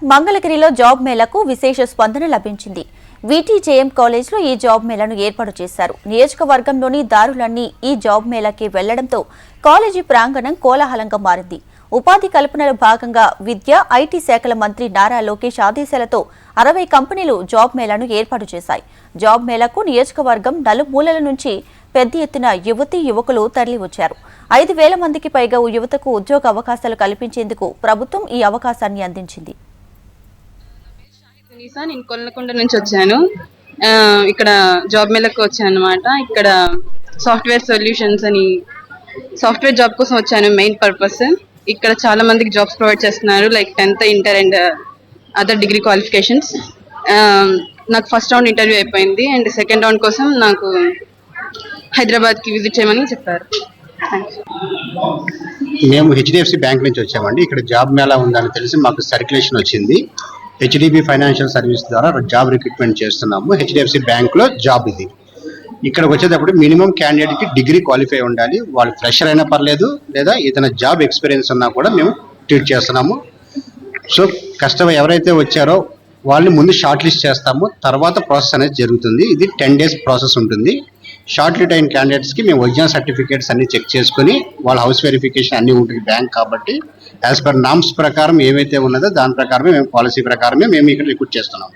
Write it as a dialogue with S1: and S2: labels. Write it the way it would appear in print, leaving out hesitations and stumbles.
S1: మంగళగిరిలో జాబ్ మేళాకు విశేష స్పందన లభించింది. వీటీజేఎం కాలేజ్లో ఈ జాబ్ మేళాను ఏర్పాటు చేశారు. నియోజకవర్గంలోని దారులన్నీ ఈ జాబ్ మేళాకి వెళ్లడంతో కాలేజీ ప్రాంగణం కోలాహలంగా మారింది. ఉపాధి కల్పనలో భాగంగా విద్య, ఐటీ శాఖల మంత్రి నారా లోకేష్ ఆదేశాలతో 60 కంపెనీలు జాబ్ మేళాను ఏర్పాటు చేశాయి. జాబ్ మేళాకు నియోజకవర్గం నలుమూలల నుంచి పెద్ద ఎత్తున యువతీ యువకులు తరలివచ్చారు. 5,000 మందికి పైగా యువతకు ఉద్యోగ అవకాశాలు కల్పించేందుకు ప్రభుత్వం ఈ అవకాశాన్ని అందించింది.
S2: నేను కొల్లకొండ నుంచి వచ్చాను. ఇక్కడ జాబ్ మేళకు వచ్చాను అనమాట. ఇక్కడ సాఫ్ట్వేర్ సొల్యూషన్స్ అని సాఫ్ట్వేర్ జాబ్ కోసం వచ్చాను. మెయిన్ పర్పస్ ఇక్కడ చాలా మందికి జాబ్స్ ప్రొవైడ్ చేస్తున్నారు, like 10th inter and other degree qualifications. నాకు ఫస్ట్ రౌండ్ ఇంటర్వ్యూ అయిపోయింది అండ్ సెకండ్ రౌండ్ కోసం నాకు హైదరాబాద్కి విజిట్ చేయమని చెప్పారు.
S3: మేము హెచ్డిఎఫ్సి బ్యాంక్ నుంచి వచ్చామండి. ఇక్కడ జాబ్ మేళా ఉందని తెలిసి మాకు సర్క్యులేషన్ వచ్చింది. హెచ్డిబి ఫైనాన్షియల్ సర్వీస్ ద్వారా జాబ్ రిక్రూట్మెంట్ చేస్తున్నాము. హెచ్డిఎఫ్సి బ్యాంక్లో జాబ్ ఇది. ఇక్కడికి వచ్చేటప్పుడు మినిమం క్యాండిడేట్కి డిగ్రీ క్వాలిఫై ఉండాలి. వాళ్ళు ఫ్రెషర్ అయినా పర్లేదు, లేదా ఏదైనా జాబ్ ఎక్స్పీరియన్స్ ఉన్నా కూడా మేము ట్రీట్ చేస్తున్నాము. సో కస్టమర్ ఎవరైతే వచ్చారో వాళ్ళని ముందు షార్ట్ లిస్ట్ చేస్తాము, తర్వాత ప్రాసెస్ అనేది జరుగుతుంది. ఇది 10 days ప్రాసెస్ ఉంటుంది. షార్ట్ లిస్ట్ అయిన క్యాండిడేట్స్కి మేము ఒరిజినల్ సర్టిఫికేట్స్ అన్ని చెక్ చేసుకుని వాళ్ళ హౌస్ వెరిఫికేషన్ అన్నీ ఉంటుంది బ్యాంక్ కాబట్టి యాజ్ పర్ నామ్స్ ప్రకారం ఏమైతే ఉన్నదో దాని ప్రకారమే మేము పాలసీ ప్రకారమే మేము ఇక్కడ రిక్రూట్ చేస్తున్నాం.